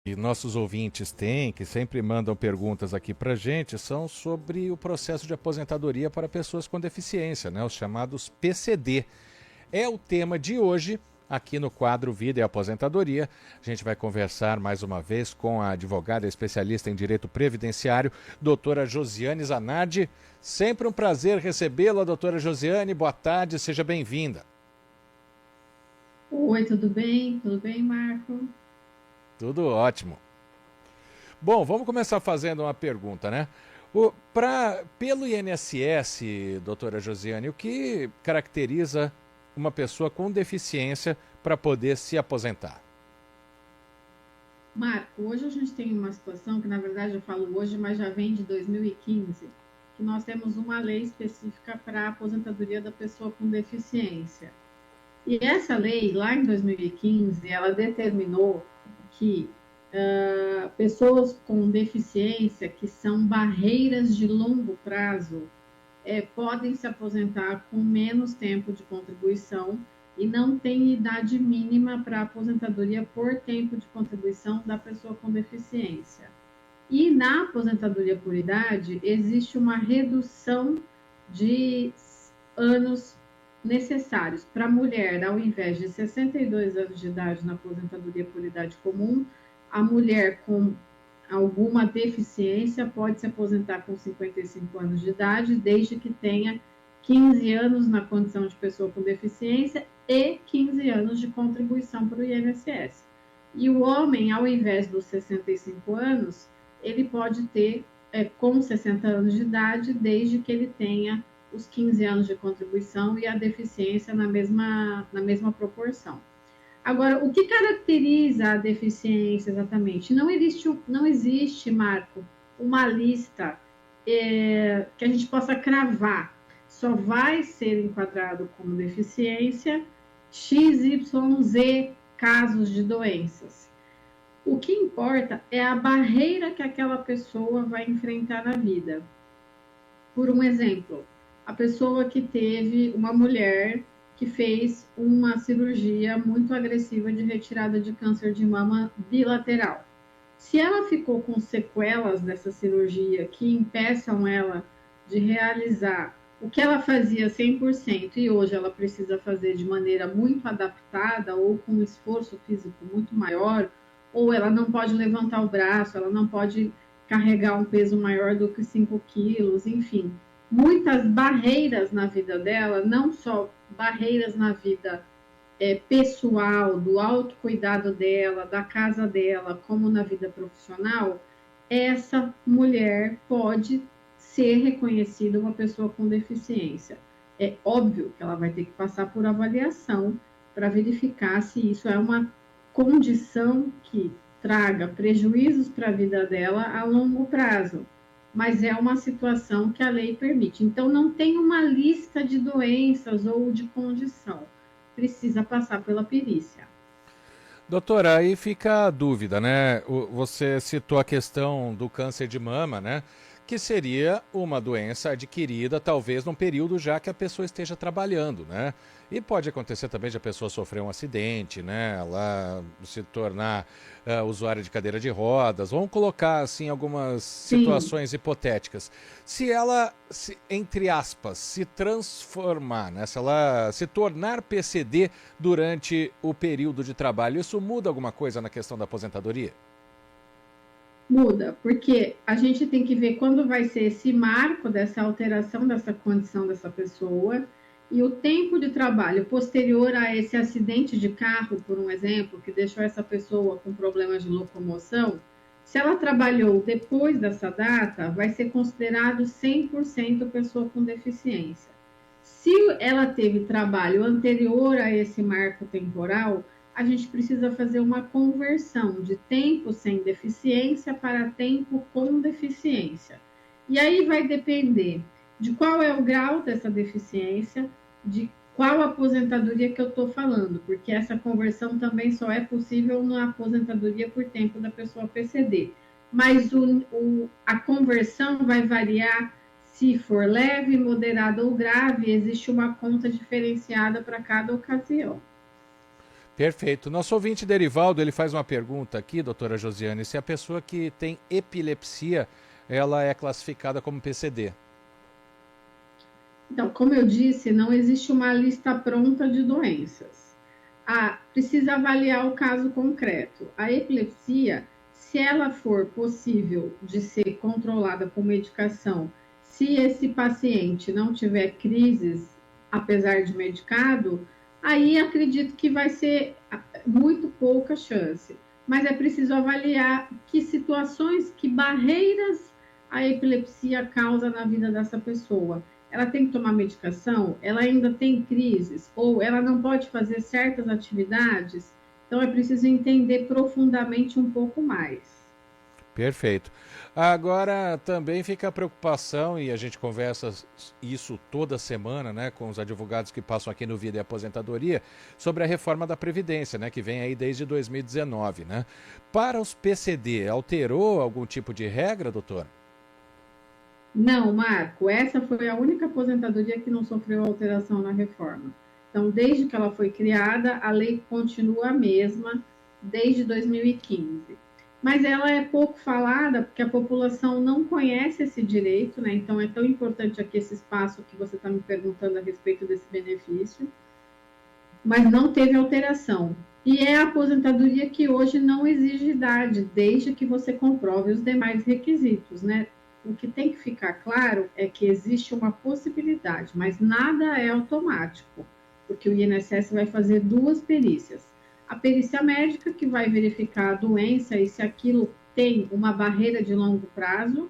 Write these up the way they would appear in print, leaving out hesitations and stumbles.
E nossos ouvintes têm, que sempre mandam perguntas aqui para gente, são sobre o processo de aposentadoria para pessoas com deficiência, né? Os chamados PCD. É o tema de hoje, aqui no quadro Vida e Aposentadoria. A gente vai conversar mais uma vez com a advogada especialista em direito previdenciário, doutora Josiane Zanardi. Sempre um prazer recebê-la, doutora Josiane. Boa tarde, seja bem-vinda. Oi, tudo bem? Tudo bem, Marco? Tudo ótimo. Bom, vamos começar fazendo uma pergunta, né? Pelo INSS, doutora Josiane, o que caracteriza uma pessoa com deficiência para poder se aposentar? Marco, hoje a gente tem uma situação que, na verdade, eu falo hoje, mas já vem de 2015, que nós temos uma lei específica para a aposentadoria da pessoa com deficiência. E essa lei, lá em 2015, ela determinou que pessoas com deficiência, que são barreiras de longo prazo, podem se aposentar com menos tempo de contribuição e não tem idade mínima para aposentadoria por tempo de contribuição da pessoa com deficiência. E na aposentadoria por idade, existe uma redução de anos necessários para a mulher, ao invés de 62 anos de idade na aposentadoria por idade comum, a mulher com alguma deficiência pode se aposentar com 55 anos de idade, desde que tenha 15 anos na condição de pessoa com deficiência e 15 anos de contribuição para o INSS. E o homem, ao invés dos 65 anos, ele pode ter com 60 anos de idade, desde que ele tenha os 15 anos de contribuição e a deficiência na mesma proporção. Agora, o que caracteriza a deficiência exatamente? Não existe, Marco, uma lista que a gente possa cravar. Só vai ser enquadrado como deficiência XYZ casos de doenças. O que importa é a barreira que aquela pessoa vai enfrentar na vida. Por um exemplo, a pessoa que teve uma mulher que fez uma cirurgia muito agressiva de retirada de câncer de mama bilateral. Se ela ficou com sequelas dessa cirurgia que impeçam ela de realizar o que ela fazia 100% e hoje ela precisa fazer de maneira muito adaptada ou com um esforço físico muito maior, ou ela não pode levantar o braço, ela não pode carregar um peso maior do que 5 quilos, enfim, muitas barreiras na vida dela, não só barreiras na vida pessoal, do autocuidado dela, da casa dela, como na vida profissional, essa mulher pode ser reconhecida uma pessoa com deficiência. É óbvio que ela vai ter que passar por avaliação para verificar se isso é uma condição que traga prejuízos para a vida dela a longo prazo, mas é uma situação que a lei permite. Então, não tem uma lista de doenças ou de condição. Precisa passar pela perícia. Doutora, aí fica a dúvida, né? Você citou a questão do câncer de mama, né? Que seria uma doença adquirida talvez num período já que a pessoa esteja trabalhando, né? E pode acontecer também de a pessoa sofrer um acidente, né? Ela se tornar usuária de cadeira de rodas. Vamos colocar, assim, algumas Sim, situações hipotéticas. Se ela, entre aspas, se transformar, né? Se ela se tornar PCD durante o período de trabalho, isso muda alguma coisa na questão da aposentadoria? muda, porque a gente tem que ver quando vai ser esse marco dessa alteração dessa condição dessa pessoa e o tempo de trabalho posterior a esse acidente de carro, por um exemplo, que deixou essa pessoa com problemas de locomoção. Se ela trabalhou depois dessa data, vai ser considerado 100% pessoa com deficiência. Se ela teve trabalho anterior a esse marco temporal, a gente precisa fazer uma conversão de tempo sem deficiência para tempo com deficiência. E aí vai depender de qual é o grau dessa deficiência, de qual aposentadoria que eu estou falando, porque essa conversão também só é possível na aposentadoria por tempo da pessoa PCD. Mas a conversão vai variar se for leve, moderada ou grave, existe uma conta diferenciada para cada ocasião. Perfeito. Nosso ouvinte Derivaldo, ele faz uma pergunta aqui, doutora Josiane, se a pessoa que tem epilepsia, ela é classificada como PCD. Então, como eu disse, não existe uma lista pronta de doenças. Precisa avaliar o caso concreto. A epilepsia, se ela for possível de ser controlada com medicação, se esse paciente não tiver crises, apesar de medicado, aí acredito que vai ser muito pouca chance. Mas é preciso avaliar que situações, que barreiras a epilepsia causa na vida dessa pessoa. Ela tem que tomar medicação? Ela ainda tem crises? Ou ela não pode fazer certas atividades? Então é preciso entender profundamente um pouco mais. Perfeito. Agora também fica a preocupação, e a gente conversa isso toda semana, né, com os advogados que passam aqui no Vida e Aposentadoria, sobre a reforma da Previdência, né, que vem aí desde 2019, né? Para os PCD, alterou algum tipo de regra, doutor? Não, Marco, essa foi a única aposentadoria que não sofreu alteração na reforma. Então, desde que ela foi criada, a lei continua a mesma desde 2015. Mas ela é pouco falada porque a população não conhece esse direito, né? Então é tão importante aqui esse espaço que você está me perguntando a respeito desse benefício, mas não teve alteração. E é a aposentadoria que hoje não exige idade, desde que você comprove os demais requisitos, né? O que tem que ficar claro é que existe uma possibilidade, mas nada é automático, porque o INSS vai fazer duas perícias. A perícia médica, que vai verificar a doença e se aquilo tem uma barreira de longo prazo,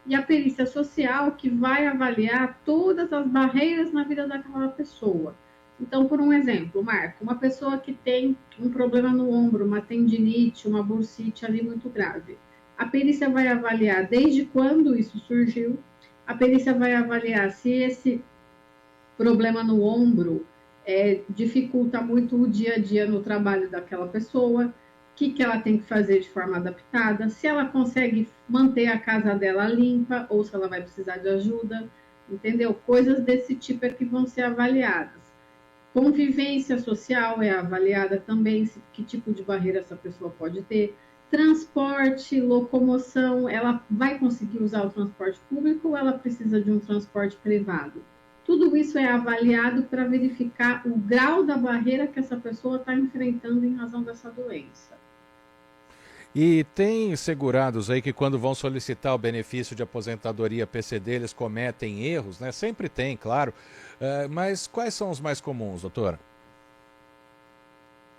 e a perícia social, que vai avaliar todas as barreiras na vida daquela pessoa. Então, por um exemplo, Marco, uma pessoa que tem um problema no ombro, uma tendinite, uma bursite ali muito grave. A perícia vai avaliar desde quando isso surgiu, a perícia vai avaliar se esse problema no ombro dificulta muito o dia a dia no trabalho daquela pessoa, o que ela tem que fazer de forma adaptada, se ela consegue manter a casa dela limpa ou se ela vai precisar de ajuda, entendeu? Coisas desse tipo é que vão ser avaliadas. Convivência social é avaliada também, que tipo de barreira essa pessoa pode ter. Transporte, locomoção, ela vai conseguir usar o transporte público ou ela precisa de um transporte privado? Tudo isso é avaliado para verificar o grau da barreira que essa pessoa está enfrentando em razão dessa doença. E tem segurados aí que quando vão solicitar o benefício de aposentadoria PCD, eles cometem erros, né? Sempre tem, claro. Mas quais são os mais comuns, doutora?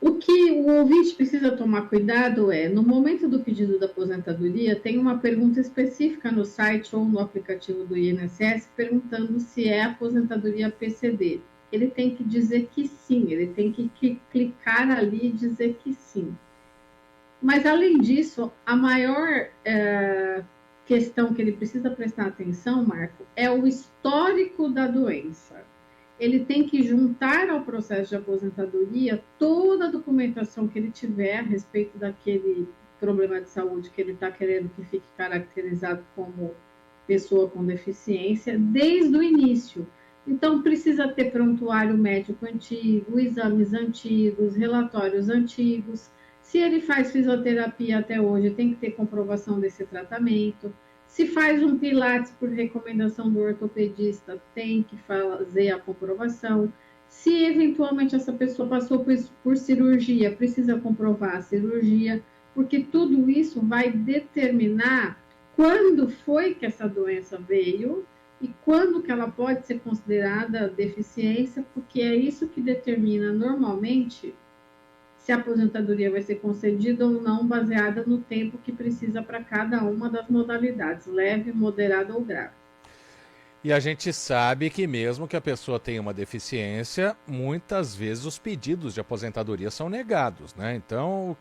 O que o ouvinte precisa tomar cuidado é, no momento do pedido da aposentadoria, tem uma pergunta específica no site ou no aplicativo do INSS perguntando se é aposentadoria PCD. Ele tem que dizer que sim, ele tem que clicar ali e dizer que sim. Mas, além disso, a maior questão que ele precisa prestar atenção, Marco, é o histórico da doença. Ele tem que juntar ao processo de aposentadoria toda a documentação que ele tiver a respeito daquele problema de saúde que ele está querendo que fique caracterizado como pessoa com deficiência, desde o início. Então, precisa ter prontuário médico antigo, exames antigos, relatórios antigos. Se ele faz fisioterapia até hoje, tem que ter comprovação desse tratamento. Se faz um pilates por recomendação do ortopedista, tem que fazer a comprovação. Se eventualmente essa pessoa passou por cirurgia, precisa comprovar a cirurgia, porque tudo isso vai determinar quando foi que essa doença veio e quando que ela pode ser considerada deficiência, porque é isso que determina normalmente se a aposentadoria vai ser concedida ou não, baseada no tempo que precisa para cada uma das modalidades, leve, moderada ou grave. E a gente sabe que mesmo que a pessoa tenha uma deficiência, muitas vezes os pedidos de aposentadoria são negados, né? Então,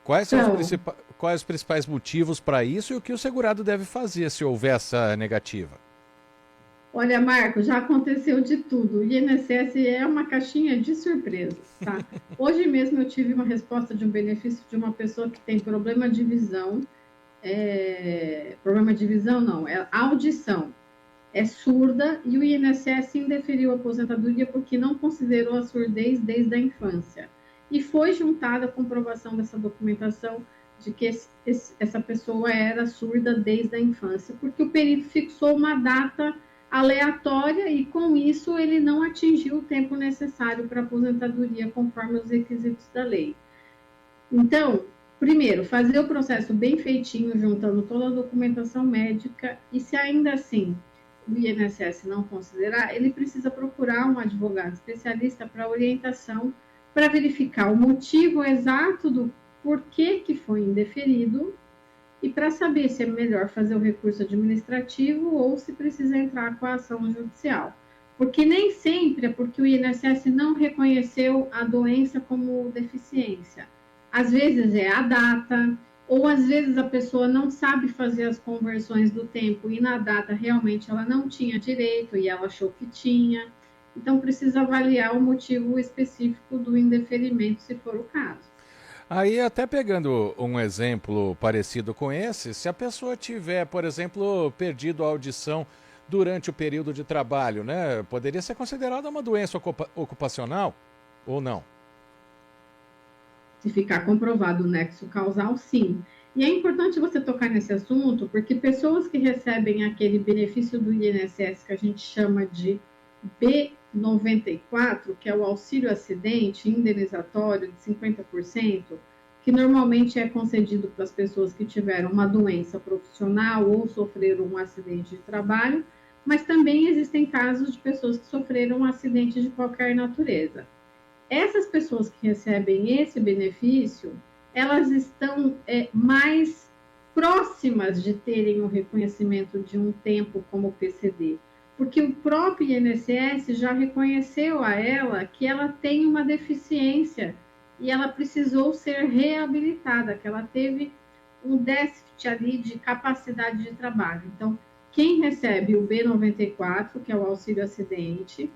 quais são os principais motivos para isso e o que o segurado deve fazer se houver essa negativa? Olha, Marco, já aconteceu de tudo. O INSS é uma caixinha de surpresas, tá? Hoje mesmo eu tive uma resposta de um benefício de uma pessoa que tem problema de visão. Problema de visão não, é audição. É surda e o INSS indeferiu a aposentadoria porque não considerou a surdez desde a infância. e foi juntada a comprovação dessa documentação de que essa pessoa era surda desde a infância, porque o perito fixou uma data aleatória e, com isso, ele não atingiu o tempo necessário para aposentadoria conforme os requisitos da lei. Então, primeiro, fazer o processo bem feitinho, juntando toda a documentação médica, e se ainda assim o INSS não considerar, ele precisa procurar um advogado especialista para orientação, para verificar o motivo exato do porquê que foi indeferido e para saber se é melhor fazer o recurso administrativo ou se precisa entrar com a ação judicial. Porque nem sempre é porque o INSS não reconheceu a doença como deficiência. Às vezes é a data, ou às vezes a pessoa não sabe fazer as conversões do tempo e na data realmente ela não tinha direito e ela achou que tinha. Então precisa avaliar o motivo específico do indeferimento, se for o caso. Aí, até pegando um exemplo parecido com esse, se a pessoa tiver, por exemplo, perdido a audição durante o período de trabalho, né, poderia ser considerada uma doença ocupacional ou não? Se ficar comprovado o nexo causal, sim. E é importante você tocar nesse assunto, porque pessoas que recebem aquele benefício do INSS que a gente chama de B94, que é o auxílio acidente indenizatório de 50%, que normalmente é concedido para as pessoas que tiveram uma doença profissional ou sofreram um acidente de trabalho, mas também existem casos de pessoas que sofreram um acidente de qualquer natureza. Essas pessoas que recebem esse benefício, elas estão mais próximas de terem o reconhecimento de um tempo como PCD, porque o próprio INSS já reconheceu a ela que ela tem uma deficiência e ela precisou ser reabilitada, que ela teve um déficit ali de capacidade de trabalho. Então, quem recebe o B94, que é o auxílio acidente,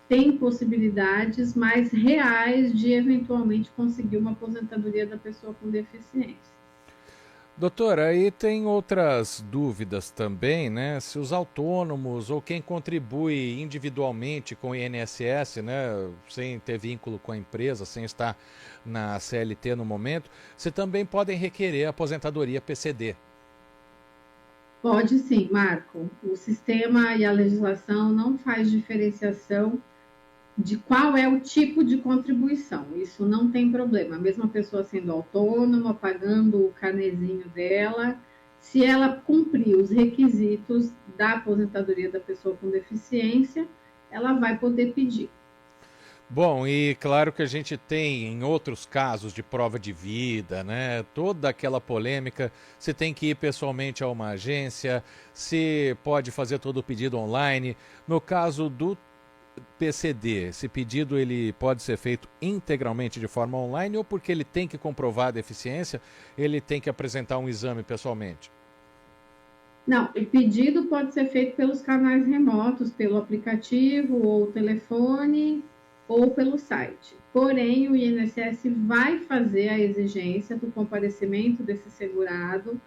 tem possibilidades mais reais de eventualmente conseguir uma aposentadoria da pessoa com deficiência. Doutora, aí tem outras dúvidas também, né? Se os autônomos ou quem contribui individualmente com o INSS, né, sem ter vínculo com a empresa, sem estar na CLT no momento, se também podem requerer aposentadoria PCD. Pode sim, Marco. O sistema e a legislação não faz diferenciação de qual é o tipo de contribuição. Isso não tem problema. A mesma pessoa sendo autônoma, pagando o carnezinho dela, se ela cumprir os requisitos da aposentadoria da pessoa com deficiência, ela vai poder pedir. Bom, e claro que a gente tem em outros casos de prova de vida, né? Toda aquela polêmica, se tem que ir pessoalmente a uma agência, se pode fazer todo o pedido online. No caso do PCD, esse pedido ele pode ser feito integralmente de forma online ou porque ele tem que comprovar a deficiência, ele tem que apresentar um exame pessoalmente? Não, o pedido pode ser feito pelos canais remotos, pelo aplicativo ou telefone ou pelo site. Porém, o INSS vai fazer a exigência do comparecimento desse segurado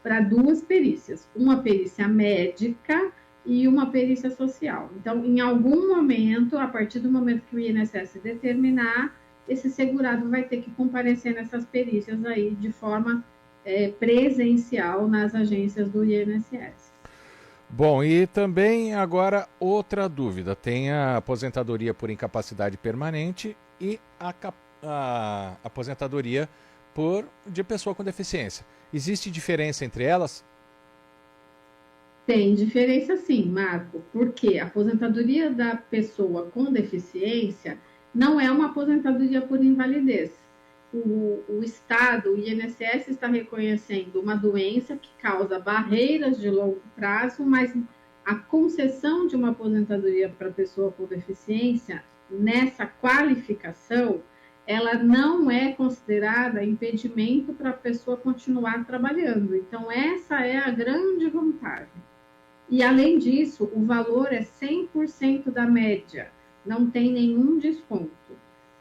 para duas perícias, uma perícia médica e uma perícia social. Então, em algum momento, a partir do momento que o INSS determinar, esse segurado vai ter que comparecer nessas perícias aí de forma presencial nas agências do INSS. Bom, e também agora outra dúvida. Tem a aposentadoria por incapacidade permanente e a aposentadoria de pessoa com deficiência. Existe diferença entre elas? Tem diferença sim, Marco, porque a aposentadoria da pessoa com deficiência não é uma aposentadoria por invalidez. O Estado, o INSS, está reconhecendo uma doença que causa barreiras de longo prazo, mas a concessão de uma aposentadoria para pessoa com deficiência, nessa qualificação, ela não é considerada impedimento para a pessoa continuar trabalhando. Então, essa é a grande vantagem. E, além disso, o valor é 100% da média, não tem nenhum desconto.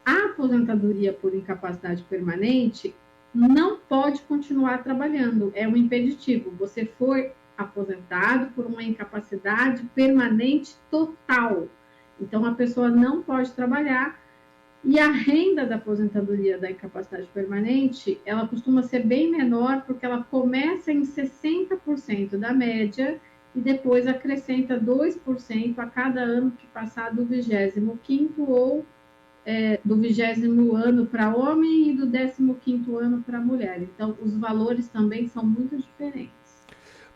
A aposentadoria por incapacidade permanente não pode continuar trabalhando, é um impeditivo. Você foi aposentado por uma incapacidade permanente total. Então, a pessoa não pode trabalhar E a renda da aposentadoria da incapacidade permanente, ela costuma ser bem menor, porque ela começa em 60% da média e depois acrescenta 2% a cada ano que passar do 25º ou do 20º ano para homem e do 15º ano para mulher. Então, os valores também são muito diferentes.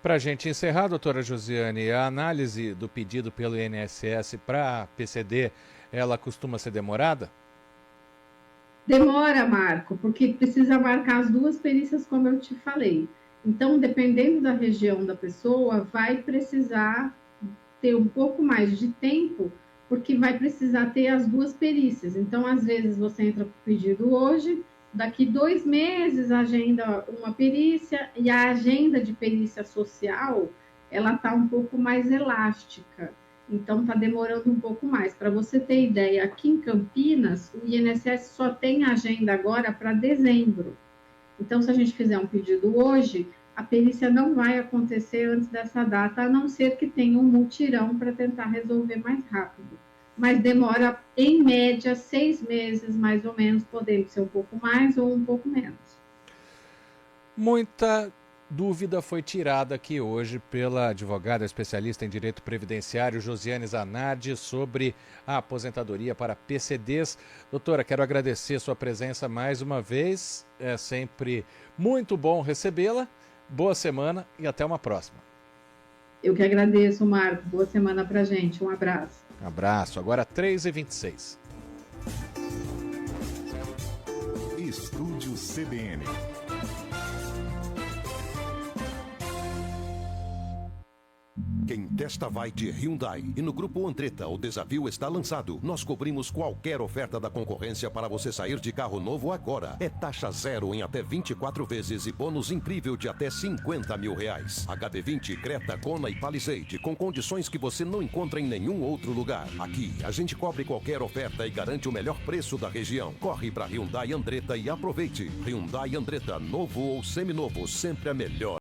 Para a gente encerrar, doutora Josiane, a análise do pedido pelo INSS para PCD, ela costuma ser demorada? Demora, Marco, porque precisa marcar as duas perícias, como eu te falei. Então, dependendo da região da pessoa, vai precisar ter um pouco mais de tempo, porque vai precisar ter as duas perícias. Então, às vezes, você entra com o pedido hoje, daqui 2 meses agenda uma perícia, e a agenda de perícia social, ela está um pouco mais elástica. Então, está demorando um pouco mais. Para você ter ideia, aqui em Campinas, o INSS só tem agenda agora para dezembro. Então, se a gente fizer um pedido hoje, a perícia não vai acontecer antes dessa data, a não ser que tenha um mutirão para tentar resolver mais rápido. Mas demora, em média, 6 meses, mais ou menos, podendo ser um pouco mais ou um pouco menos. Muita dúvida foi tirada aqui hoje pela advogada especialista em direito previdenciário Josiane Zanardi sobre a aposentadoria para PCDs. Doutora, quero agradecer sua presença mais uma vez. É sempre muito bom recebê-la. Boa semana e até uma próxima. Eu que agradeço, Marco. Boa semana pra gente. Um abraço. Um abraço. Agora 3h26. Estúdio CBN. Quem testa vai de Hyundai. E no Grupo Andretta, o desafio está lançado. Nós cobrimos qualquer oferta da concorrência para você sair de carro novo agora. É taxa zero em até 24 vezes e bônus incrível de até R$50 mil. HB20, Creta, Kona e Palisade, com condições que você não encontra em nenhum outro lugar. Aqui, a gente cobre qualquer oferta e garante o melhor preço da região. Corre para Hyundai Andretta e aproveite. Hyundai Andretta, novo ou seminovo, sempre a melhor.